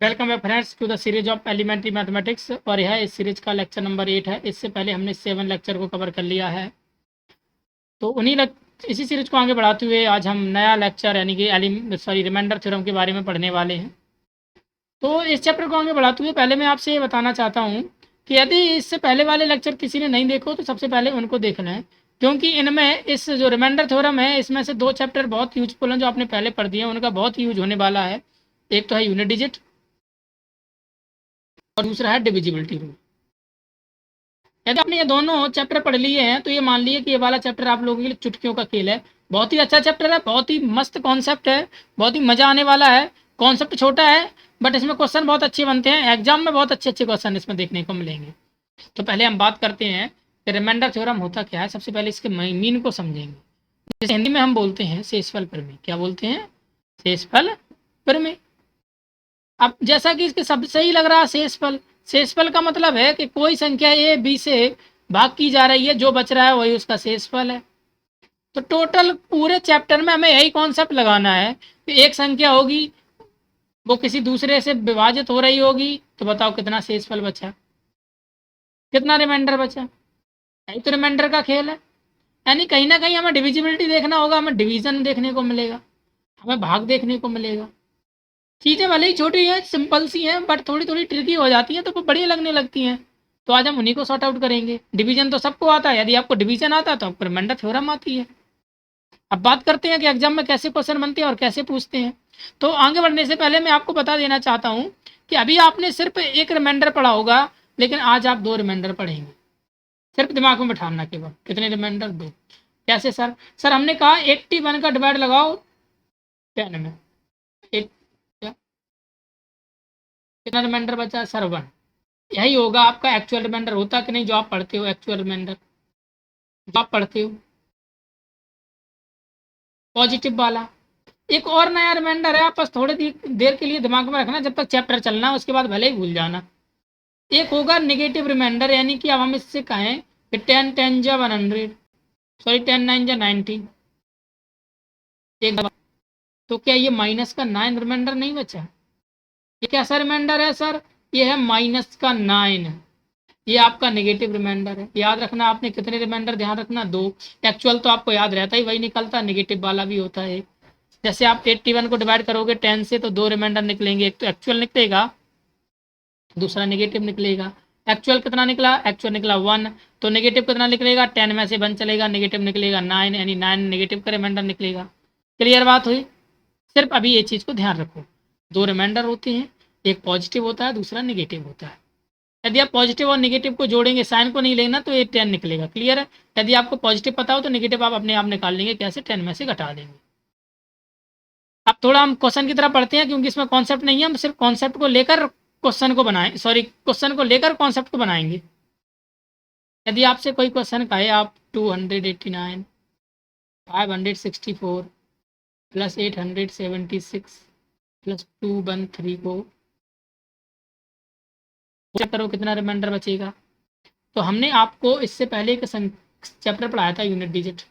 Welcome back friends to the series of elementary mathematics. और यह इस सीरीज का लेक्चर नंबर 8 है। इससे पहले हमने 7 लेक्चर को कवर कर लिया है। तो इसी सीरीज को आगे बढ़ाते हुए आज हम नया लेक्चर यानी कि रिमाइंडर थ्योरम के बारे में पढ़ने वाले हैं। तो इस चैप्टर को आगे बढ़ाते हुए पहले मैं आपसे ये बताना चाहता हूँ कि यदि इससे पहले वाले लेक्चर किसी ने नहीं देखो तो सबसे पहले उनको देखना है, क्योंकि इनमें इस जो रिमाइंडर थ्योरम है इसमें से 2 चैप्टर बहुत यूजफुल हैं जो आपने पहले पढ़ दिए हैं, उनका बहुत यूज होने वाला है। एक तो है यूनिट डिजिट और दूसरा है डिविजिबिलिटी रूल। यदि आपने ये दोनों चैप्टर पढ़ लिए हैं तो ये मान लिए कि ये वाला चैप्टर आप लोगों के लिए चुटकियों का खेल है। बहुत ही अच्छा चैप्टर है, बहुत ही मस्त कॉन्सेप्ट है, बहुत ही मजा आने वाला है। कॉन्सेप्ट छोटा है बट इसमें क्वेश्चन बहुत अच्छे बनते हैं, एग्जाम में बहुत अच्छे अच्छे क्वेश्चन इसमें देखने को मिलेंगे। तो पहले हम बात करते हैं कि रिमाइंडर थ्योरम होता क्या है। सबसे पहले इसके मीन को समझेंगे। जैसे हिंदी में हम बोलते हैं शेषफल प्रमेय। क्या बोलते हैं? शेषफल प्रमेय। अब जैसा कि इसके शब्द से ही लग रहा है शेषफल, शेषफल का मतलब है कि कोई संख्या ए बी से भाग की जा रही है, जो बच रहा है वही उसका शेषफल है। तो टोटल पूरे चैप्टर में हमें यही कॉन्सेप्ट लगाना है कि एक संख्या होगी वो किसी दूसरे से विभाजित हो रही होगी, तो बताओ कितना शेषफल बचा, कितना रिमाइंडर बचा। यही तो रिमाइंडर का खेल है। यानी कहीं ना कहीं हमें डिविजिबिलिटी देखना होगा, हमें डिवीजन देखने को मिलेगा, हमें भाग देखने को मिलेगा। चीज़ें भले ही छोटी हैं, सिंपल सी हैं, बट थोड़ी थोड़ी ट्रिकी हो जाती हैं तो वो बढ़िया लगने लगती हैं। तो आज हम उन्हीं को सॉर्ट आउट करेंगे। डिवीजन तो सबको आता है, यदि आपको डिवीजन आता है तो आपको रिमाइंडर थ्योरम आती है। अब बात करते हैं कि एग्जाम में कैसे क्वेश्चन बनते हैं और कैसे पूछते हैं। तो आगे बढ़ने से पहले मैं आपको बता देना चाहता हूँ कि अभी आपने सिर्फ एक रिमाइंडर पढ़ा होगा, लेकिन आज आप 2 रिमाइंडर पढ़ेंगे। सिर्फ दिमाग में बैठाना केवल। कितने रिमाइंडर? 2। कैसे सर? सर हमने कहा 81 का डिवाइड लगाओ 10 में। कितना रिमाइंडर बचा सर? 1। यही होगा आपका एक्चुअल रिमाइंडर। होता कि नहीं जो आप पढ़ते हो एक्चुअल रिमाइंडर, जो आप पढ़ते हो पॉजिटिव वाला। एक और नया रिमाइंडर है, आप बस थोड़ी देर के लिए दिमाग में रखना, जब तक चैप्टर चलना है उसके बाद भले ही भूल जाना। एक होगा नेगेटिव रिमाइंडर, यानी कि अब हम इससे कहें कि 10 10 जा 100, सॉरी 10 9 जा 90। एक तो क्या ये माइनस का 9 रिमाइंडर नहीं बचा? ये कैसा रिमाइंडर है सर? ये है माइनस का 9। ये आपका नेगेटिव रिमाइंडर है। याद रखना आपने कितने रिमाइंडर, ध्यान रखना 2। एक्चुअल तो आपको याद रहता ही, वही निकलता, नेगेटिव वाला भी होता है। जैसे आप 81 को डिवाइड करोगे 10 से तो 2 रिमाइंडर निकलेंगे, एक तो एक्चुअल निकलेगा, दूसरा नेगेटिव निकलेगा। एक्चुअल कितना निकला? एक्चुअल निकला 1। तो नेगेटिव कितना निकलेगा? 10 में से 1 चलेगा, नेगेटिव निकलेगा 9, यानी 9 नेगेटिव का रिमाइंडर निकलेगा। क्लियर बात हुई? सिर्फ अभी ये चीज़ को ध्यान रखो, 2 रिमाइंडर होते हैं, एक पॉजिटिव होता है, दूसरा नेगेटिव होता है। यदि आप पॉजिटिव और नेगेटिव को जोड़ेंगे, साइन को नहीं लेना, तो ये 10 निकलेगा। क्लियर है? यदि आपको पॉजिटिव पता हो तो नेगेटिव आप अपने आप निकाल लेंगे, कैसे? 10 में से घटा देंगे। अब थोड़ा हम क्वेश्चन की तरह पढ़ते हैं, क्योंकि इसमें कॉन्सेप्ट नहीं है, हम सिर्फ कॉन्सेप्ट को लेकर क्वेश्चन को बनाए, सॉरी क्वेश्चन को लेकर कॉन्सेप्ट को बनाएंगे। यदि आपसे कोई क्वेश्चन कहे आप 289 564 प्लस 876 प्लस 213 को चेक करो कितना रिमाइंडर बचेगा। तो हमने आपको इससे पहले एक चैप्टर पढ़ाया था यूनिट डिजिट।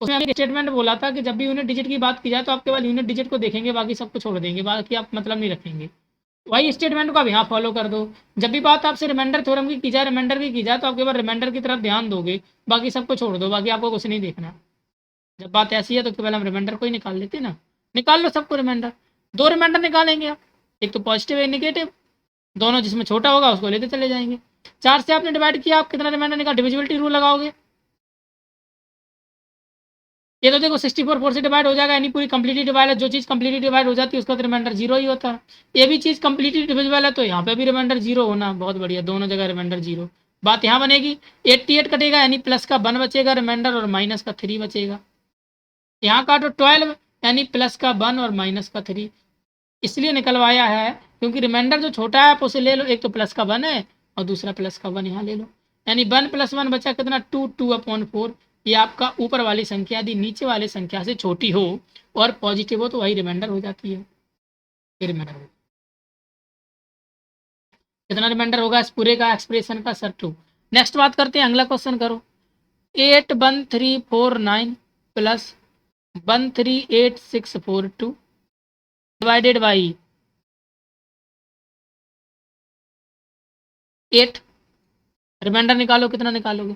उसमें एक स्टेटमेंट बोला था कि जब भी यूनिट डिजिट की बात की जाए तो आप केवल यूनिट डिजिट को देखेंगे, बाकी सब कुछ छोड़ देंगे, बाकी आप मतलब नहीं रखेंगे। वही स्टेटमेंट को आप यहाँ फॉलो कर दो। जब भी बात आपसे रिमाइंडर थ्योरम की जाए, रिमाइंडर की जाए, तो आप केवल रिमाइंडर की तरफ ध्यान दोगे, बाकी सबको छोड़ दो, बाकी आपको कुछ नहीं देखना। जब बात ऐसी है तो केवल हम रिमाइंडर को ही निकाल लेते ना। निकाल लो सबको रिमाइंडर। 2 रिमाइंडर निकालेंगे आप, एक तो पॉजिटिव एक नेगेटिव, दोनों जिसमें छोटा होगा उसको लेते चले जाएंगे। 4 से आपने डिवाइड किया, आप कितना रिमाइंडर निकाल? डिविजिबिलिटी रूल लगाओगे। ये तो देखो 64 4 से डिवाइड हो जाएगा, यानी पूरी कंप्लीटली डिवाइड है। जो चीज़ कंप्लीटली डिवाइड हो जाती है उसका तो रिमाइंडर 0 ही होता है। ये भी चीज़ कंप्लीटली डिविजिबल है तो यहाँ पे भी रिमाइंडर 0 होना बहुत बढ़िया, दोनों जगह रिमाइंडर 0। बात यहाँ बनेगी 88 कटेगा, यानी प्लस का 1 बचेगा रिमाइंडर और माइनस का 3 बचेगा। यहाँ का तो 12, यानी प्लस का 1 और माइनस का 3 इसलिए निकलवाया है क्योंकि रिमाइंडर जो छोटा है आप उसे ले लो, एक तो प्लस का 1 है और दूसरा प्लस का 1 यहाँ ले लो, यानी 1 + 1 बचा कितना? 2 2/4। ये आपका ऊपर वाली संख्या यदि नीचे वाली संख्या से छोटी हो और पॉजिटिव हो तो वही रिमाइंडर हो जाती है। रिमाइंडर कितना रिमाइंडर होगा इस पूरे का एक्सप्रेशन का? सर 2। नेक्स्ट बात करते हैं, अगला क्वेश्चन करो। 81349 प्लस 138642 डिवाइडेड बाई 8, रिमाइंडर निकालो, कितना निकालोगे?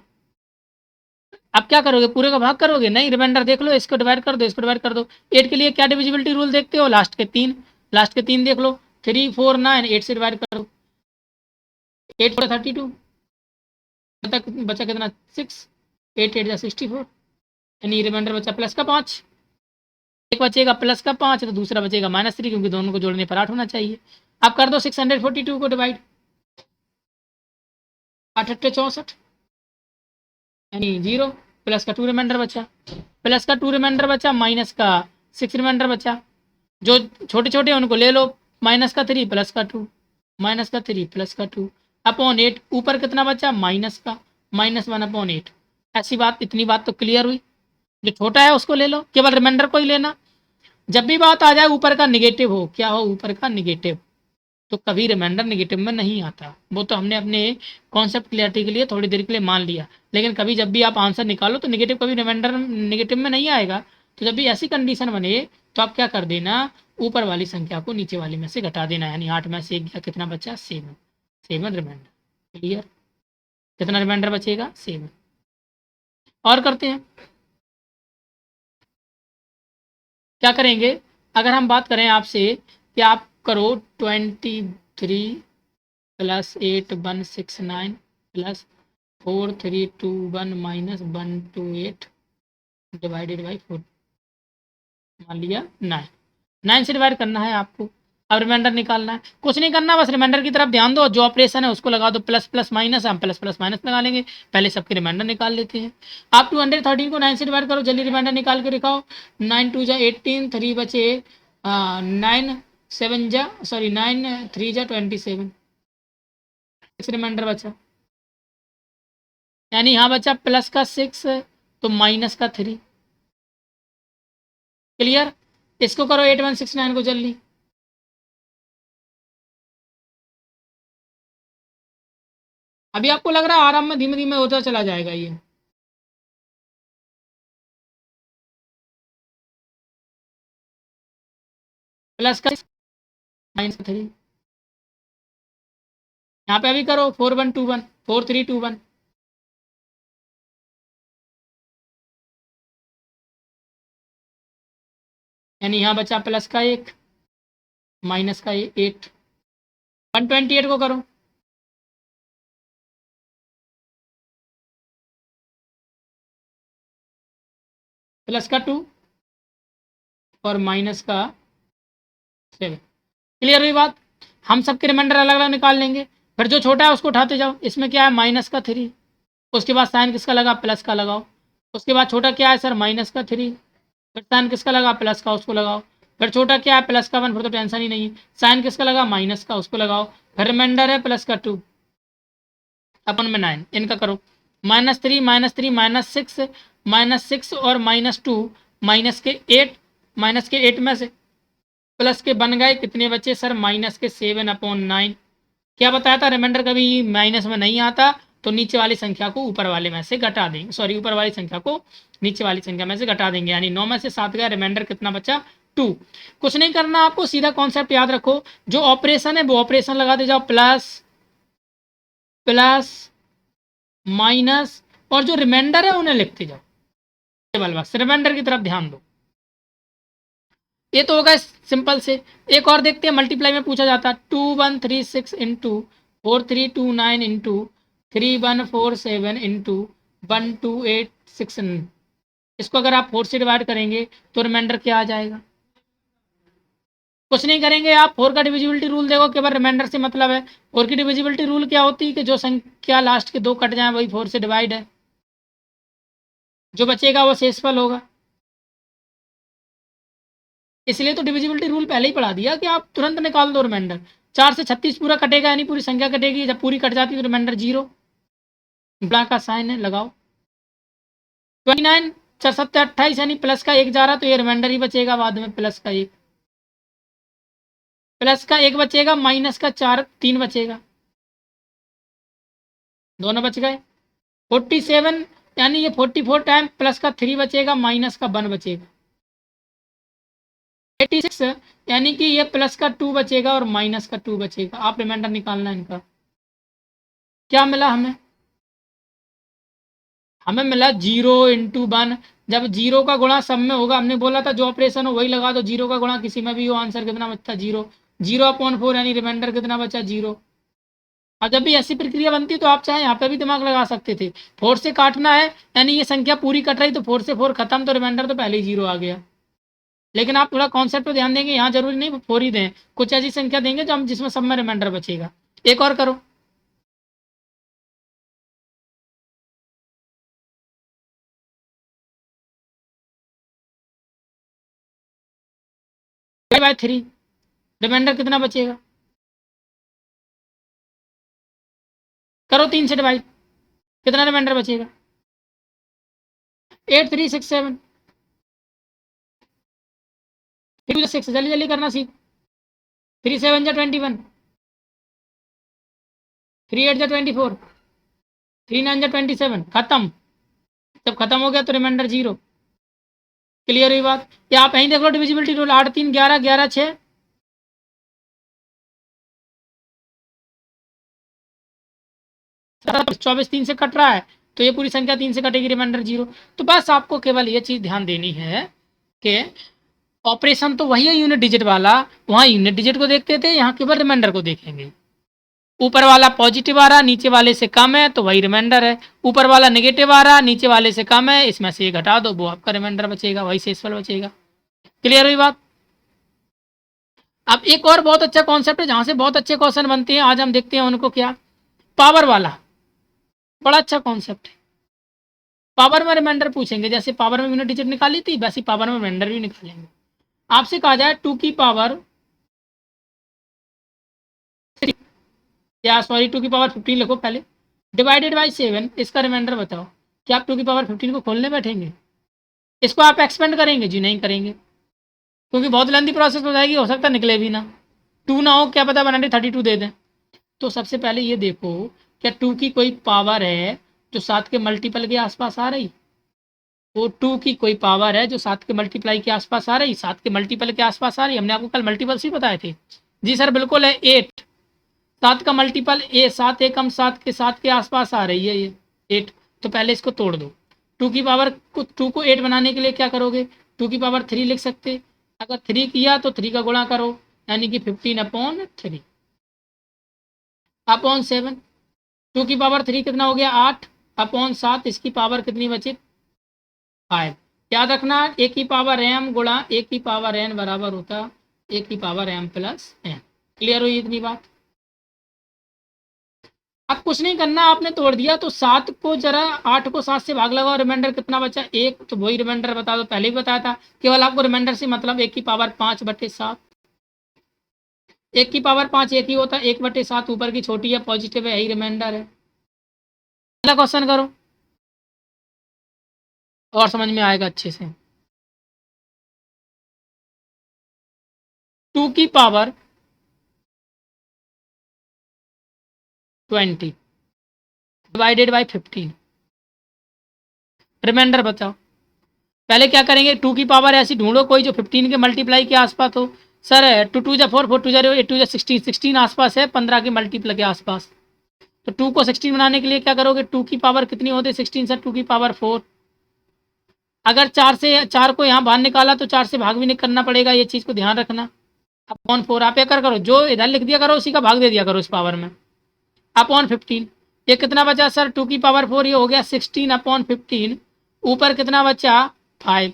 अब क्या करोगे, पूरे का भाग करोगे? नहीं, रिमाइंडर देख लो, इसको डिवाइड कर दो, इसको डिवाइड कर दो। 8 के लिए क्या डिविजिबिलिटी रूल देखते हो? लास्ट के 3, लास्ट के 3 देख लो, 3 4 9, 8 से डिवाइड कर दो, 8 4 32, बचा कितना? 6, 8 8 64, यानी रिमाइंडर बचा प्लस का 5। एक बचेगा प्लस का 5, तो दूसरा बचेगा -3, क्योंकि दोनों को जोड़ने पर 8 होना चाहिए। अब कर दो 642 को डिवाइड, 8 8 64, यानी 0, प्लस का 2 रिमाइंडर बचा, प्लस का 2 रिमाइंडर बचा, माइनस का 6 रिमाइंडर बचा। जो छोटे छोटे हैं उनको ले लो, माइनस का 3 प्लस का 2, माइनस का 3 प्लस का 2 अपॉन 8, ऊपर कितना बचा? माइनस का -1 अपॉन 8। ऐसी बात, इतनी बात तो क्लियर हुई। जो छोटा है उसको ले लो, केवल रिमाइंडर को ही लेना। जब भी बात आ जाए ऊपर का निगेटिव हो, क्या हो? ऊपर का निगेटिव, तो कभी रिमाइंडर निगेटिव में नहीं आता। वो तो हमने अपने कॉन्सेप्ट क्लियरिटी के लिए थोड़ी देर के लिए मान लिया, लेकिन कभी जब भी आप आंसर निकालो तो निगेटिव कभी रिमाइंडर निगेटिव में नहीं आएगा। तो जब भी ऐसी कंडीशन बने तो आप क्या कर देना, ऊपर वाली संख्या को नीचे वाली में से घटा देना, यानी 8 में से 1 गया, कितना बचा? 7, 7 रिमाइंडर। क्लियर? कितना रिमाइंडर बचेगा? 7। और करते हैं, क्या करेंगे? अगर हम बात करें आपसे कि आप करो 23 plus 8 169 plus 4321 minus 128 divided by 4, मान लिया 9, 9 से डिवाइड करना है आपको। अब रिमाइंडर निकालना है, कुछ नहीं करना, बस रिमाइंडर की तरफ ध्यान दो, जो ऑपरेशन है उसको लगा दो, प्लस प्लस माइनस, हम प्लस प्लस माइनस लगा लेंगे। पहले सबके रिमाइंडर निकाल लेते हैं। आप 213 को 9 से डिवाइड करो, जल्दी रिमाइंडर निकाल के दिखाओ। 9 2 जा 18, 3 बचे 9 7 जा, सॉरी 9 3 जा 27, 6 रिमाइंडर बचा, यानी यहाँ बचा प्लस का 6 तो माइनस का 3। क्लियर? इसको करो 8169 को जल्दी। अभी आपको लग रहा है आराम में धीमे धीमे होता चला जाएगा ये। प्लस का माइनस का 3, यहाँ पे अभी करो 4121 4321, यानी यहाँ बचा प्लस का 1 माइनस का 8। 128 को करो, प्लस का 2 और माइनस का 7। क्लियर हुई बात? हम सबके रिमाइंडर अलग अलग निकाल लेंगे, फिर जो छोटा है उसको उठाते जाओ। इसमें क्या है? माइनस का 3, उसके बाद साइन किसका लगा? प्लस का लगाओ। उसके बाद छोटा क्या है सर? माइनस का 3, फिर साइन किसका लगा? प्लस का, उसको लगाओ। फिर छोटा क्या है? प्लस का 1, फिर तो टेंशन ही नहीं है। साइन किसका लगा? माइनस का, उसको लगाओ। फिर रिमाइंडर है प्लस का 2 अपन में 9, इनका करो। -3 -3 -6 और -2, माइनस के 8, माइनस के 8 में से प्लस के बन गए, कितने बचे सर? माइनस के 7 अपॉन 9। क्या बताया था? रिमाइंडर कभी माइनस में नहीं आता, तो नीचे वाली संख्या को ऊपर वाले में से घटा देंगे, सॉरी ऊपर वाली संख्या को नीचे वाली संख्या में से घटा देंगे, यानी 9 में से 7 गया, रिमाइंडर कितना बचा? 2। कुछ नहीं करना आपको, सीधा कॉन्सेप्ट याद रखो, जो ऑपरेशन है वो ऑपरेशन लगाते जाओ, प्लस प्लस माइनस, और जो रिमाइंडर है उन्हें लिखते जाओ। केवल बस रिमाइंडर की तरफ ध्यान दो। ये तो होगा सिंपल से। एक और देखते हैं, मल्टीप्लाई में पूछा जाता है 2136 इंटू 4329 इंटू 3147 इंटू 1286। इसको अगर आप 4 से डिवाइड करेंगे तो रिमाइंडर क्या आ जाएगा? कुछ नहीं करेंगे आप, 4 का डिविजिबिलिटी रूल देखो, केवल रिमाइंडर से मतलब है। 4 की डिविजिबिलिटी रूल क्या होती है कि जो संख्या लास्ट के 2 कट जाए वही 4 से डिवाइड है, जो बचेगा वो शेषफल होगा। इसलिए तो डिविजिबिलिटी रूल पहले ही पढ़ा दिया कि आप तुरंत निकाल दो रिमाइंडर। 4 से 36 पूरा कटेगा, यानी पूरी संख्या कटेगी, जब पूरी कट जाती है तो रिमाइंडर 0, ब्लैक का साइन है, लगाओ। 29 4 7 28, यानी प्लस का 1 जा रहा, तो ये रिमाइंडर ही बचेगा बाद में, प्लस का 1, प्लस का 1 बचेगा, माइनस का 4 3 बचेगा, दोनों बच गए। 47, यानी ये 44 टाइम प्लस का 3 बचेगा, माइनस का 1 बचेगा। 86, यानी कि ये प्लस का 2 बचेगा और माइनस का 2 बचेगा। आप रिमाइंडर निकालना इनका। क्या मिला हमें? हमें मिला 0 × 1। जब 0 का गुणा सब में होगा, हमने बोला था जो ऑपरेशन हो वही लगा दो, 0 का गुणा किसी में भी हो, आंसर कितना बचता? 0। 0/4 यानी रिमाइंडर कितना बचा? 0। और जब भी ऐसी प्रक्रिया बनती तो आप चाहे यहाँ पे भी दिमाग लगा सकते थे। 4 से काटना है यानी ये संख्या पूरी कट रही, तो 4 से 4 खत्म, तो रिमाइंडर तो पहले ही 0 आ गया। लेकिन आप थोड़ा कॉन्सेप्ट पे ध्यान देंगे, यहाँ जरूरी नहीं 4 ही दें, कुछ ऐसी संख्या देंगे जो हम जिसमें सब में रिमाइंडर बचेगा। एक और करो। बाय 3 रिमाइंडर कितना बचेगा? करो 3 से डिवाइड, कितना रिमाइंडर बचेगा? 8 3 6 7 3 6, जल्दी जल्दी करना सीख। 3 7 जा 21, 3 8 जा 24, 3 9 जा 27, खत्म। जब खत्म हो गया तो रिमाइंडर 0। क्लियर हुई बात? या आप यहीं देख लो डिविजिबिलिटी रूल, 8 3 11 11 6, 24 3 से कट रहा है, तो ये पूरी संख्या 3 से कटेगी, रिमाइंडर 0। तो बस आपको केवल ये चीज ध्यान देनी है कि ऑपरेशन तो वही है यूनिट डिजिट वाला, वहाँ यूनिट डिजिट को देखते थे, यहाँ केवल रिमाइंडर को देखेंगे। ऊपर वाला पॉजिटिव आ रहा, नीचे वाले से कम है, तो वही रिमाइंडर है। ऊपर वाला नेगेटिव आ रहा, नीचे वाले से कम है, इसमें से ये घटा दो, वो आपका रिमाइंडर बचेगा, वही शेषफल बचेगा। क्लियर हुई बात? अब एक और बहुत अच्छा कॉन्सेप्ट है जहां से बहुत अच्छे क्वेश्चन बनते हैं, आज हम देखते हैं उनको। क्या? पावर वाला, बड़ा अच्छा कॉन्सेप्ट है। पावर में रिमाइंडर पूछेंगे, जैसे पावर में यूनिट डिजिट निकाली थी, वैसे पावर में रिमाइंडर भी निकालेंगे। आपसे कहा जाए 2 की पावर, या सॉरी 2 की पावर 15 लिखो पहले, डिवाइडेड बाई 7, इसका रिमाइंडर बताओ। क्या आप 2 की पावर 15 को खोलने बैठेंगे? इसको आप एक्सपेंड करेंगे? जी नहीं करेंगे, क्योंकि बहुत लंबी प्रोसेस हो जाएगी, हो सकता है निकले भी ना। 2 ना हो, क्या पता 132 दे दें। तो सबसे पहले ये देखो, क्या 2 की कोई पावर है जो 7 के मल्टीपल के आसपास आ रही? वो 2 की कोई पावर है जो 7 के मल्टीप्लाई के आसपास आ रही, 7 के मल्टीपल के आसपास आ रही? हमने आपको कल मल्टीपल्स ही बताए थे। जी सर बिल्कुल है, 8। 7 का मल्टीपल 7 एकम 7 के आसपास आ रही है ये 8। तो पहले इसको तोड़ दो। 2 की पावर को 2 को 8 बनाने के लिए क्या करोगे? 2 की पावर 3 लिख सकते, अगर 3 किया तो 3 का गुणा करो, यानी कि 15/3 अपॉन 7। 2 की पावर 3 कितना हो गया? 8/7, इसकी पावर कितनी बची? 5। याद रखना, ए की पावर एम गुणा ए की पावर एन बराबर होता ए की power M plus N. Clear हुई इतनी बात? अब कुछ नहीं करना, आपने तोड़ दिया तो 7 को जरा 8 को 7 से भाग लगाओ, रिमाइंडर कितना बचा? 1। तो वही रिमाइंडर बता दो, पहले ही बताया था। केवल आपको रिमाइंडर से मतलब 1 की पावर 5/7, 1 की पावर 5 एक ही होता है, 1/7 ऊपर की छोटी है, पॉजिटिव है, यही रिमाइंडर है। अगला क्वेश्चन करो, और समझ में आएगा अच्छे से। 2 की पावर 20 डिवाइडेड बाई 15, रिमाइंडर बताओ। पहले क्या करेंगे, 2 की पावर ऐसी ढूंढो कोई जो 15 के मल्टीप्लाई के आसपास हो। सर 2 2 जा 4, 4 2 जा 8 2 जा 16, 16 आसपास है, 15 के मल्टीप्लाई के आसपास। तो 2 को 16 बनाने के लिए क्या करोगे? 2 की पावर कितनी होती है 16 सर? 2 की पावर 4। अगर 4 को यहाँ बाहर निकाला तो 4 से भाग भी नहीं करना पड़ेगा, ये चीज़ को ध्यान रखना। अपॉन 4 आप क्या कर करो, जो इधर लिख दिया करो उसी का भाग दे दिया करो इस पावर में। अपॉन 15, ये कितना बचा सर? 2 की पावर 4, ये हो गया 16/15। ऊपर कितना बचा? 5।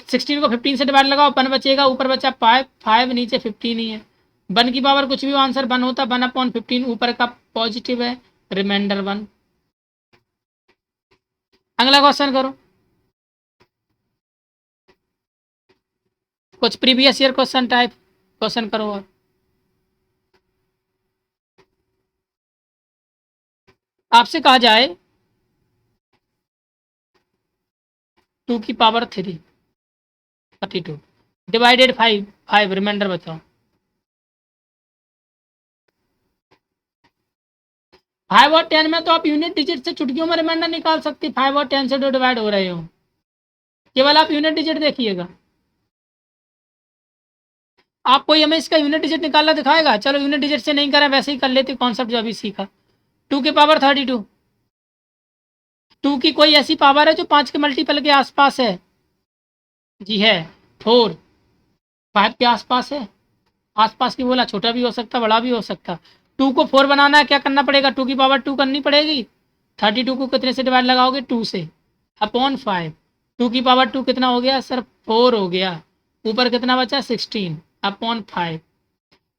16 को 15 से डिवाइड लगाओ, 1 बचेगा, ऊपर बचा 5, 5 नीचे 15 ही है। 1 की पावर कुछ भी आंसर 1 होता, 1/15, ऊपर का पॉजिटिव है, रिमाइंडर 1। अगला क्वेश्चन करो, कुछ previous year question type question करो। और आपसे कहा जाए 2 की पावर 3 32 डिवाइडेड 5 रिमाइंडर बताओ। 5 और 10 में तो आप यूनिट डिजिट से चुटकियों में रिमाइंडर निकाल सकते, 5 और 10 से जो डिवाइड हो रहे हो, केवल आप यूनिट डिजिट देखिएगा। आप कोई हमें इसका यूनिट डिजिट निकालना दिखाएगा? चलो यूनिट डिजिट से नहीं करें, वैसे ही कर लेते कॉन्सेप्ट जो अभी सीखा। 2 की पावर 32, 2 की कोई ऐसी पावर है जो 5 के मल्टीपल के आसपास है? जी है। 4 5 के आसपास है? आसपास की बोला, छोटा भी हो सकता, बड़ा भी हो सकता। 2 को 4 बनाना है, क्या करना पड़ेगा? 2 की पावर 2 करनी पड़ेगी। 32 को कितने से डिवाइड लगाओगे? 2 से, अपॉन 5। 2 की पावर 2 कितना हो गया सर? 4 हो गया। ऊपर कितना बचा? 16 अपॉन 5।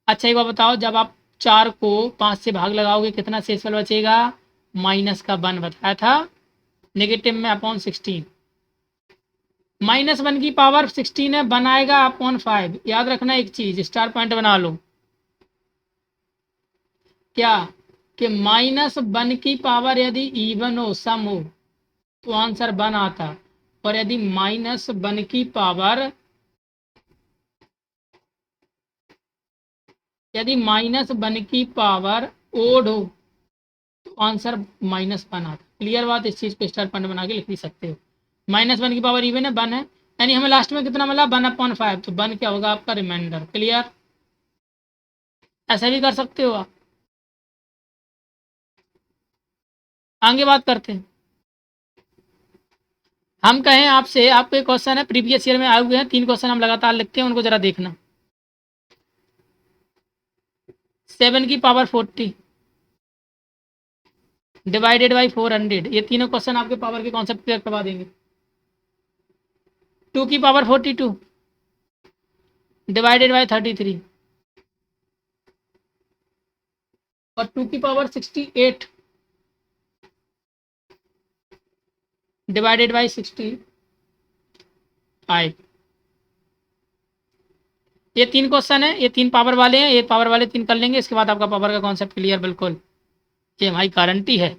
अच्छा एक बार बताओ, जब आप 4 को 5 से भाग लगाओगे कितना शेषफल बचेगा? माइनस का 1 बताया था, नेगेटिव में अपॉन 16। -1 की पावर 16 है, बनाएगा अपॉन 5। याद रखना एक चीज, स्टार पॉइंट बना लो, क्या कि -1 की पावर यदि इवन हो, सम हो, तो आंसर 1 आता। और यदि -1 की पावर, यदि -1 की पावर ओड हो, तो आंसर -1 आता। क्लियर बात? इस चीज को स्टार पॉइंट बना के लिख भी सकते हो। -1 की पावर इवन है, 1 है, यानी हमें लास्ट में कितना मिला? 1/5। तो 1 क्या होगा आपका? रिमाइंडर। क्लियर? ऐसे भी कर सकते हो आप। आगे बात करते हैं। हम कहें आपसे, आपको एक क्वेश्चन है प्रीवियस ईयर में आए हुए हैं, 3 क्वेश्चन हम लगातार लिखते हैं, उनको जरा देखना। 7 की पावर 40 डिवाइडेड बाई 400, ये तीनों क्वेश्चन आपके पावर के कॉन्सेप्ट क्लियर करवा देंगे। 2 की पावर 42 डिवाइडेड बाई 33 और 2 की पावर 68 डिवाइडेड बाई 65। ये 3 क्वेश्चन है, ये 3 पावर वाले हैं, ये पावर वाले 3 कर लेंगे, इसके बाद आपका पावर का कॉन्सेप्ट क्लियर बिल्कुल, ये हमारी गारंटी है।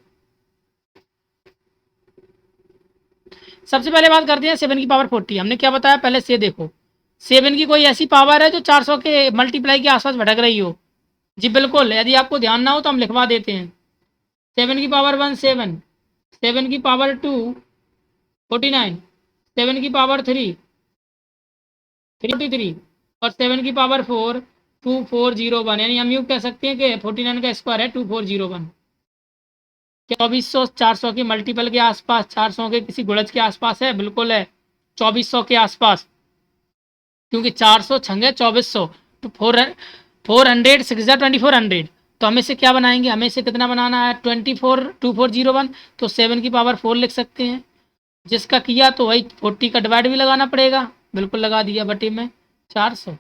सबसे पहले बात करते हैं 7 की पावर 40। हमने क्या बताया पहले से देखो, 7 की कोई ऐसी पावर है जो 400 के मल्टीप्लाई के आसपास भटक रही हो? जी बिल्कुल, यदि आपको ध्यान ना हो तो हम लिखवा देते हैं। 7 की पावर 1 7, 7 की पावर 2 49, 7 की पावर 3 33 और 7 की पावर 4 2401। यानी हम यूँ कह सकते हैं कि 49 का स्क्वायर है 2401। 2400 400 के मल्टीपल के आसपास, 400 के किसी गुणज के आसपास है? बिल्कुल है, 2400 के आसपास, क्योंकि 400 छंगे 2400, तो 400 6 2400। तो हमें से क्या बनाएंगे? हमें से कितना बनाना है? 24 तो 7 की पावर 4 लिख सकते हैं। जिसका किया तो वही 40 का डिवाइड भी लगाना पड़ेगा, बिल्कुल लगा दिया, बटे में 400।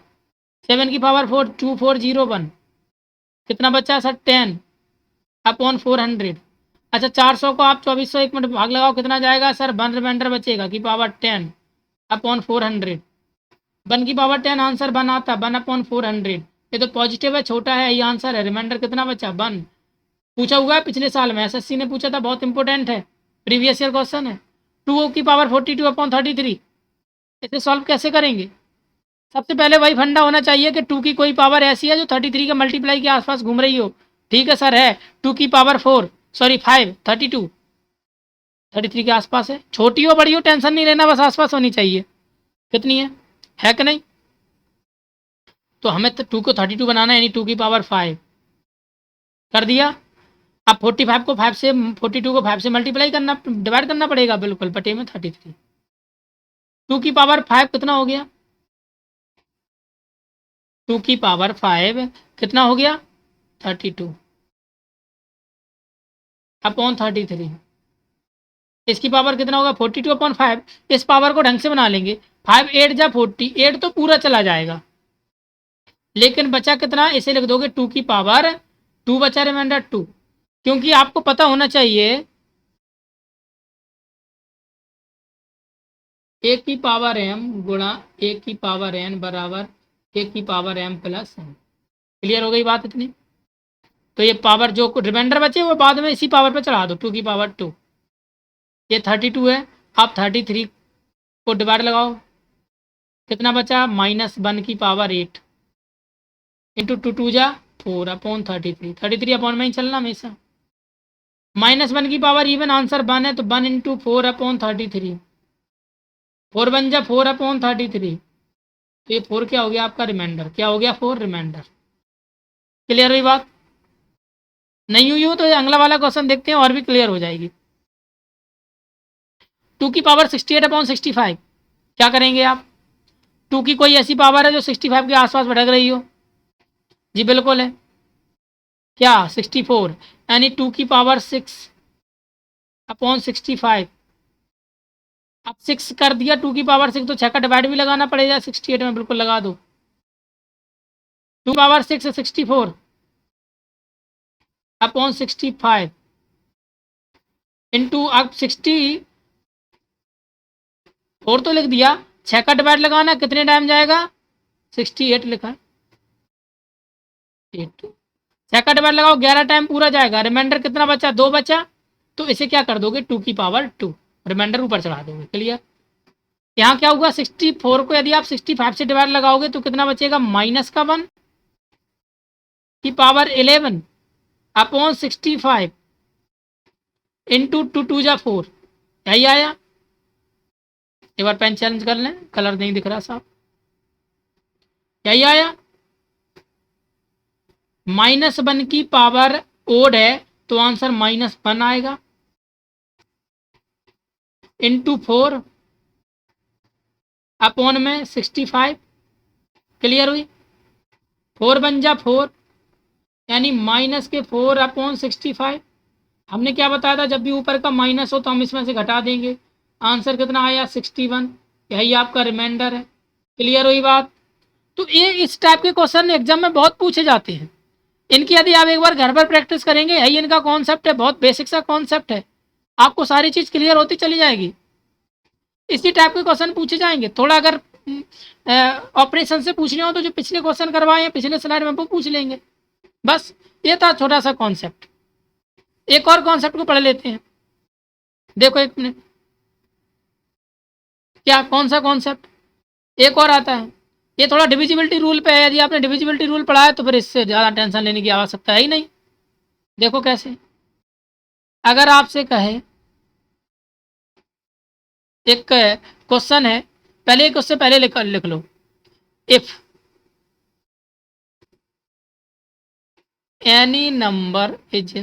7 की पावर 4 2401, कितना बचा सर? 10 अपॉन 400। अच्छा 400 को आप 2400 एक मिनट भाग लगाओ, कितना जाएगा सर? 1 रिमाइंडर बचेगा की पावर 10 अपॉन 400। 1 की पावर 10 आंसर 1 आता, 1 अपॉन 400। ये तो पॉजिटिव है, छोटा है, ये आंसर है। रिमाइंडर कितना बचा? 1। पूछा हुआ है पिछले साल में, एसएससी ने पूछा था, बहुत इंपॉर्टेंट है, प्रीवियस ईयर क्वेश्चन है। 2 की पावर 42 अपॉन 33, इसे सॉल्व कैसे करेंगे? सबसे पहले वही फंडा होना चाहिए कि 2 की कोई पावर ऐसी है जो 33 के मल्टीप्लाई के आसपास घूम रही हो। ठीक है सर, है। 2 की पावर 4 सॉरी 5 32 33 के आसपास है, छोटी हो बड़ी हो टेंशन नहीं लेना, बस आसपास होनी चाहिए। कितनी है कि नहीं? तो हमें तो 2 को 32 बनाना है, यानी 2 की पावर 5 कर दिया। अब 45 को 5 से 42 को 5 से मल्टीप्लाई करना, डिवाइड करना पड़ेगा, बिल्कुल, बटे में 33। 2 की पावर 5 कितना हो गया? 2 की पावर 5 कितना हो गया? 32 अपॉन 33। इसकी पावर कितना होगा? 42 अपॉन 5। इस पावर को ढंग से बना लेंगे, 5 8 जा 48 तो पूरा चला जाएगा, लेकिन बचा कितना? इसे लिख दोगे 2 की पावर 2 बचा, रिमाइंडर 2। क्योंकि आपको पता होना चाहिए ए की पावर एम गुणा ए की पावर एन बराबर ए की power M plus N. Clear हो गई बात इतनी? तो ये पावर जो रिमाइंडर बचे वो बाद में इसी पावर पे चढ़ा दो, 2 की पावर 2। ये 32 है, आप 33 को डिवाइड लगाओ, कितना बचा? -1 की पावर 8 इंटू 2 2 जा 4 अपॉन 33 अपॉन में ही चलना हमेशा। -1 की पावर इवन आंसर 1 है, तो 1 इंटू 4 अपॉन 33, 4 1 जा 4 अपॉन 33, तो ये 4 क्या हो गया आपका रिमाइंडर, क्या हो गया 4 रिमाइंडर। क्लियर हुई बात? नहीं हुई हो तो ये अगला वाला क्वेश्चन देखते हैं और भी क्लियर हो जाएगी। 2 की पावर 68 अपॉन 65 क्या करेंगे आप? 2 की कोई ऐसी पावर है जो 65 के आसपास भटक रही हो? जी बिल्कुल है। क्या 64, यानी 2 की पावर 6 अपॉन 65। अब 6 कर दिया 2 की पावर 6, तो 6 का डिवाइड भी लगाना पड़ेगा 68 में, बिल्कुल लगा दो। 2 पावर 6 64 अपॉन 65 इंटू, अब 64 तो लिख दिया, 6 का डिवाइड लगाना कितने टाइम जाएगा? 68 लिखा, 8। 6 का डिवाइड लगाओ 11 टाइम पूरा जाएगा, रिमाइंडर कितना बचा? 2 बचा। तो इसे क्या कर दोगे? 2 की पावर 2, रिमाइंडर ऊपर चढ़ा दोगे। क्लियर? यहाँ क्या होगा? 64 को यदि आप 65 से डिवाइड लगाओगे तो कितना बचेगा? माइनस का 1 की पावर 11 अपॉन 65 इंटू 2 2 जा 4। यही आया। एक बार पेन चेंज कर लें, कलर नहीं दिख रहा साहब। यही आया। -1 की पावर ओड है तो आंसर -1 आएगा, इंटू 4 अपॉन में 65। क्लियर हुई? 4 बन जा 4, यानी -4 अपॉन 65। हमने क्या बताया था? जब भी ऊपर का माइनस हो तो हम इसमें से घटा देंगे। आंसर कितना आया? 61। यही आपका रिमाइंडर है। क्लियर हुई बात? तो ये इस टाइप के क्वेश्चन एग्जाम में बहुत पूछे जाते हैं। इनकी यदि आप एक बार घर पर प्रैक्टिस करेंगे, यही इनका कॉन्सेप्ट है, बहुत बेसिक सा कॉन्सेप्ट है, आपको सारी चीज़ क्लियर होती चली जाएगी। इसी टाइप के क्वेश्चन पूछे जाएंगे। थोड़ा अगर ऑपरेशन से पूछने हो तो जो पिछले क्वेश्चन करवाए हैं पिछले स्लाइड में वो पूछ लेंगे। बस ये था छोटा सा कॉन्सेप्ट। एक और कॉन्सेप्ट को पढ़ लेते हैं। देखो एक मिनट, क्या कौन सा कॉन्सेप्ट? एक और आता है, ये थोड़ा डिविजिबिलिटी रूल पे है। यदि आपने डिविजिबिलिटी रूल पढ़ा है तो फिर इससे ज़्यादा टेंशन लेने की आवश्यकता है ही नहीं। देखो कैसे, अगर आपसे कहे, एक क्वेश्चन है, पहले एक उससे पहले लिख लो, इफ एनी नंबर इज,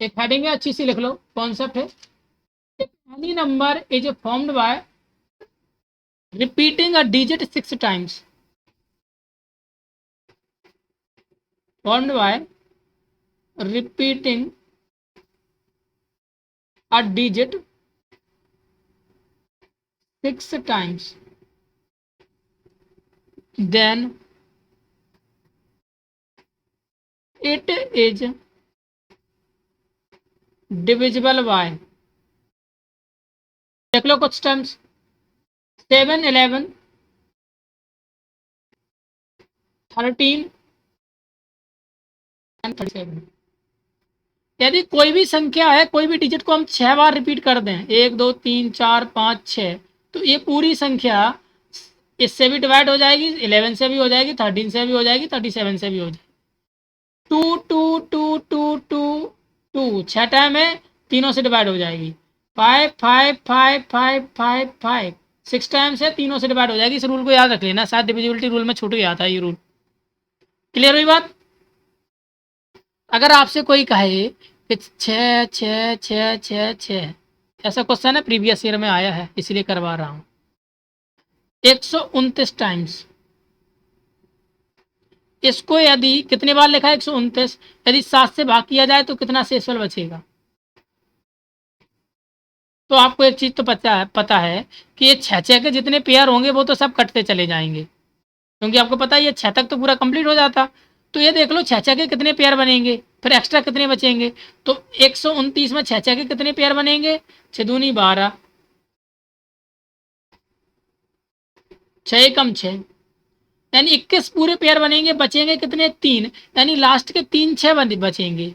एक हेडिंग है अच्छी सी लिख लो, कॉन्सेप्ट है, any number is formed by repeating a digit 6 times, formed by repeating a digit 6 times, then it is divisible by, देख लो कुछ टर्म्स, 7 11 13 एंड 37। यदि कोई भी संख्या है, कोई भी डिजिट को हम 6 बार रिपीट कर दें, 1 2 3 4 5 6, तो ये पूरी संख्या इससे भी डिवाइड हो जाएगी, 11 से भी हो जाएगी, 13 से भी हो जाएगी, 37 से भी हो जाएगी। 2 2 2 2 2 2 6 टाइम है, तीनों से डिवाइड हो जाएगी। 5 5 5 5 5 5 6 टाइम से तीनों से डिवाइड हो जाएगी। इस रूल को याद रख लेना, शायद डिविजिबिलिटी रूल में छूट गया था ये रूल। क्लियर हुई बात? अगर आपसे कोई कहे कि 6 6 6 6 6, ऐसा क्वेश्चन है प्रीवियस ईयर में आया है इसलिए करवा रहा हूँ, 129 टाइम्स, इसको यदि कितने बार लिखा है? 129, यदि 7 से भाग किया जाए तो कितना शेषफल बचेगा? तो आपको एक चीज तो पता है कि ये 6 के जितने पेयर होंगे वो तो सब कटते चले जाएंगे, क्योंकि आपको पता है ये 6 तक तो पूरा कंप्लीट हो जाता। तो ये देख लो 6 के कितने पेयर बनेंगे, फिर एक्स्ट्रा कितने बचेंगे। तो 129 में 6 के कितने पेयर बनेंगे? 6 दूनी 12, 6 कम 6, यानी 21 पूरे पेयर बनेंगे। बचेंगे कितने? 3, यानी लास्ट के 3 6 बचेंगे।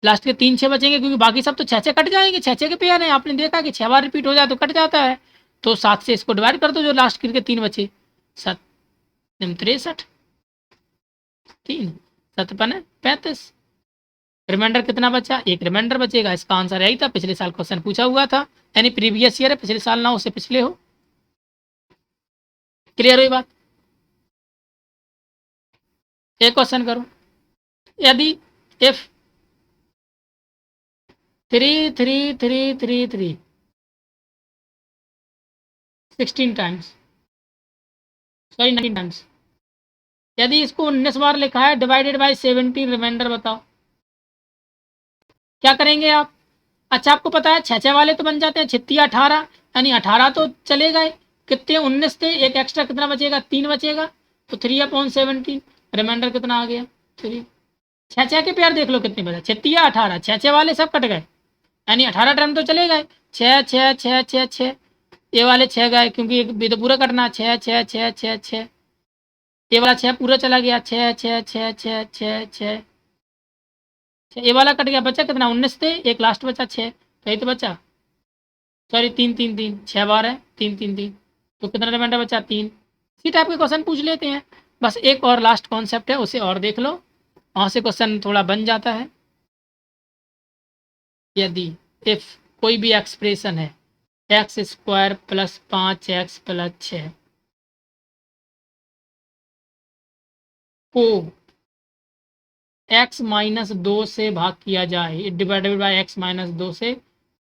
लास्ट के 3 6 बचेंगे, क्योंकि बाकी सब तो 6 कट जाएंगे। 6 के पेयर हैं, आपने देखा कि 6 बार रिपीट हो जाए तो कट जाता है। तो 7 से इसको डिवाइड कर दो, जो लास्ट के 3 बचे, 7 63, 3 7 35, रिमाइंडर कितना बचा, एक रिमाइंडर बचेगा। इसका आंसर यही था, पिछले साल क्वेश्चन पूछा हुआ था, यानी प्रीवियस ईयर है, पिछले साल ना हो उससे पिछले हो। क्लियर हुई बात। एक क्वेश्चन करो, यदि इफ 3 16 टाइम्स, सॉरी 19 टाइम्स, यदि इसको 19 बार लिखा है डिवाइडेड बाय 17, रिमाइंडर बताओ क्या करेंगे आप। अच्छा आपको पता है 6 वाले तो बन जाते हैं, 6 18, यानी 18 तो चले गए, कितने 19 थे, एक एक्स्ट्रा कितना बचेगा, 3 बचेगा, तो 3/17, रिमाइंडर कितना आ गया 3। 6 के पेयर देख लो कितने बचे, 6 18, 6 वाले सब कट गए, यानी 18 टर्म तो चले गए, 6 ये वाले 6 गए क्योंकि ये तो पूरा कटना, 6 ये वाला 6 पूरा चला गया, 6 ये वाला कट गया, बचा कितना 19 थे, एक लास्ट बचा 6, तो ये तो बचा, सॉरी 3 6 बार है, 3 तो कितना रिमाइंडर बचा 3। इसी टाइप के क्वेश्चन पूछ लेते हैं। बस एक और लास्ट कॉन्सेप्ट है, उसे और देख लो, वहाँ से क्वेश्चन थोड़ा बन जाता है। यदि इफ कोई भी एक्सप्रेशन है x² + 5x + 6 को x - 2 से भाग किया जाए, डिवाइडेड बाय x - 2 से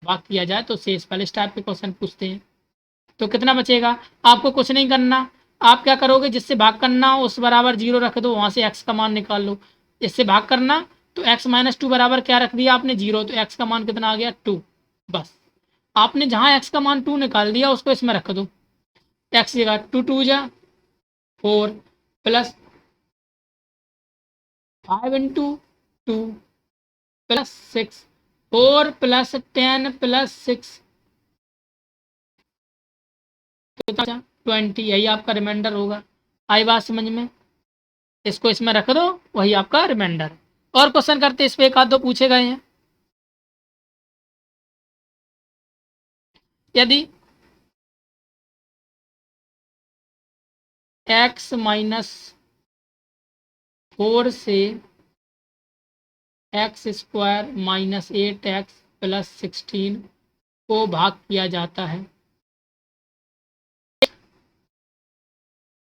भाग किया जाए तो शेष, पहले इस टाइप के क्वेश्चन पूछते हैं। तो कितना बचेगा, आपको कुछ नहीं करना, आप क्या करोगे, जिससे भाग करना उस बराबर 0 रख दो, वहाँ से x का मान निकाल लो। इससे भाग करना तो x - 2 बराबर क्या रख दिया आपने 0, तो x का मान कितना आ गया 2। बस आपने जहाँ x का मान 2 निकाल दिया उसको इसमें रख दो, x जगह 2 2 जा 4 + 5 × 2 + 6 4 + 10 + 6 20, यही आपका रिमाइंडर होगा। आई बात समझ में, इसको इसमें रख दो, वही आपका रिमाइंडर। और क्वेश्चन करते इस पे, एक आध दो पूछे गए हैं। यदि x - 4 से x² - 8x + 16 को भाग किया जाता है,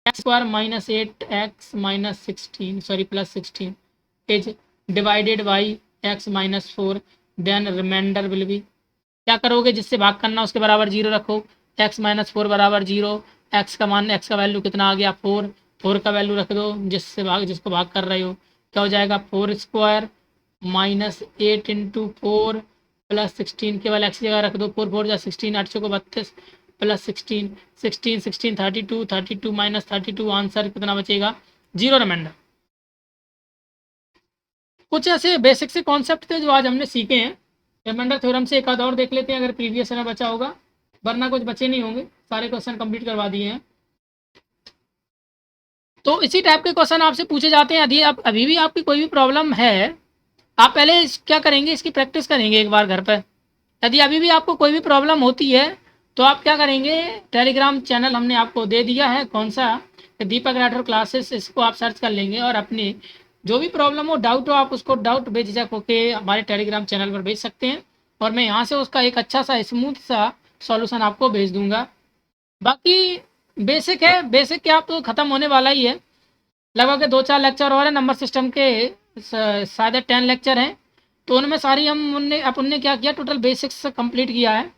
x² - 8x - 16 sorry +16 is divided by x - 4, then remainder will be. क्या करोगे, जिससे भाग करना उसके बराबर 0 रखो, x - 4 बराबर 0, x का वैल्यू कितना आ गया 4, 4 का वैल्यू रख दो, जिसको भाग कर रहे हो, क्या हो जाएगा 4² - 8 × 4 + 16, केवल x की जगह रख दो, 4 4 जा 16, 8 को 32 + 16 16 16 32 32 - 32, आंसर कितना बचेगा 0, रिमाइंडर। कुछ ऐसे बेसिक से कॉन्सेप्ट थे जो आज हमने सीखे हैं। रिमाइंडर थ्योरम से एक आध और देख लेते हैं अगर प्रीवियस में बचा होगा, वरना कुछ बचे नहीं होंगे, सारे क्वेश्चन कंप्लीट करवा दिए हैं। तो इसी टाइप के क्वेश्चन आपसे पूछे जाते हैं। यदि आप अभी भी आपकी कोई भी प्रॉब्लम है, आप पहले क्या करेंगे, इसकी प्रैक्टिस करेंगे एक बार घर पर। यदि अभी भी आपको कोई भी प्रॉब्लम होती है तो आप क्या करेंगे, टेलीग्राम चैनल हमने आपको दे दिया है, कौन सा, दीपक राठौर क्लासेस, इसको आप सर्च कर लेंगे और अपनी जो भी प्रॉब्लम हो, डाउट हो, आप उसको डाउट बेझिझक होके हमारे टेलीग्राम चैनल पर भेज सकते हैं और मैं यहाँ से उसका एक अच्छा सा स्मूथ सा सॉल्यूशन आपको भेज दूंगा। बाकी बेसिक है, बेसिक क्या आप तो ख़त्म होने वाला ही है, लगभग 2-4 लेक्चर और है, नंबर सिस्टम के शायद 10 लेक्चर हैं, तो उनमें सारी उनने क्या किया, टोटल बेसिक्स कंप्लीट किया है।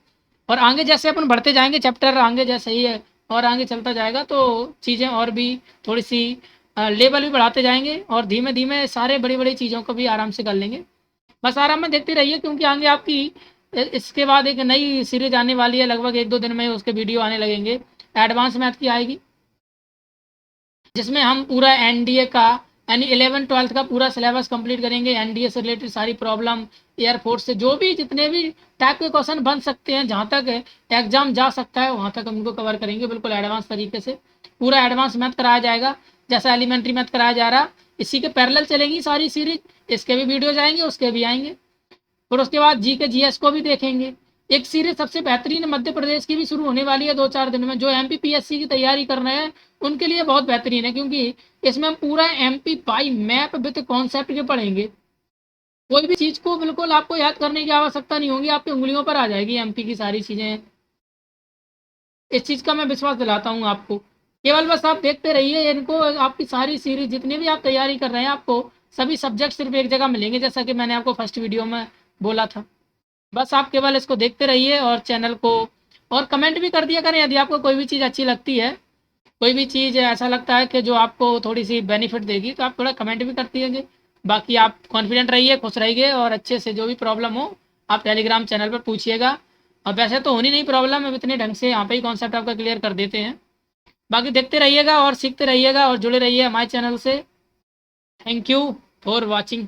और आगे जैसे अपन बढ़ते जाएंगे, चैप्टर आगे जैसे ही है और आगे चलता जाएगा तो चीज़ें और भी थोड़ी सी लेवल भी बढ़ाते जाएंगे और धीमे धीमे सारे बड़ी बड़ी चीज़ों को भी आराम से कर लेंगे। बस आराम में देखते रहिए, क्योंकि आगे आपकी इसके बाद एक नई सीरीज आने वाली है, लगभग 1-2 दिन में उसके वीडियो आने लगेंगे, एडवांस मैथ की आएगी, जिसमें हम पूरा एनडीए का यानी 11th-12th का पूरा सिलेबस कंप्लीट करेंगे। एनडीए से रिलेटेड सारी प्रॉब्लम, एयरफोर्स से जो भी जितने भी टाइप के क्वेश्चन बन सकते हैं, जहाँ तक एग्जाम जा सकता है वहाँ तक हम उनको कवर करेंगे, बिल्कुल एडवांस तरीके से। पूरा एडवांस मैथ कराया जाएगा, जैसा एलिमेंट्री मैथ कराया जा रहा, इसी के पैरेलल चलेंगी सारी सीरीज, इसके भी वीडियो जाएंगे, उसके भी आएंगे। फिर उसके बाद जी के जीएस को भी देखेंगे। एक सीरीज सबसे बेहतरीन मध्य प्रदेश की भी शुरू होने वाली है 2-4 दिन में, जो एमपीपीएससी की तैयारी कर रहे हैं उनके लिए बहुत बेहतरीन है, क्योंकि इसमें हम पूरा MP by map with concept के पढ़ेंगे। कोई भी चीज़ को बिल्कुल आपको याद करने की आवश्यकता नहीं होगी, आपकी उँगलियों पर आ जाएगी एमपी की सारी चीज़ें। इस चीज़ का मैं विश्वास दिलाता हूँ आपको। केवल बस आप देखते रहिए इनको, आपकी सारी सीरीज़ जितनी भी आप तैयारी कर रहे हैं, आपको सभी सब्जेक्ट सिर्फ़ एक जगह मिलेंगे, जैसा कि मैंने आपको फर्स्ट वीडियो में बोला था। बस आप केवल इसको देखते रहिए और चैनल को और कमेंट भी कर दिया करें यदि आपको कोई भी चीज़ अच्छी लगती है, कोई भी चीज़ ऐसा लगता है कि जो आपको थोड़ी-सी बेनिफिट देगी, तो आप थोड़ा कमेंट भी कर दीजिए। बाकी आप कॉन्फिडेंट रहिए, खुश रहिए और अच्छे से जो भी प्रॉब्लम हो, आप टेलीग्राम चैनल पर पूछिएगा। और वैसे तो होनी नहीं प्रॉब्लम, अब इतने ढंग से यहाँ पे ही कॉन्सेप्ट आपका क्लियर कर देते हैं। बाकी देखते रहिएगा और सीखते रहिएगा और जुड़े रहिए हमारे चैनल से। Thank you for watching.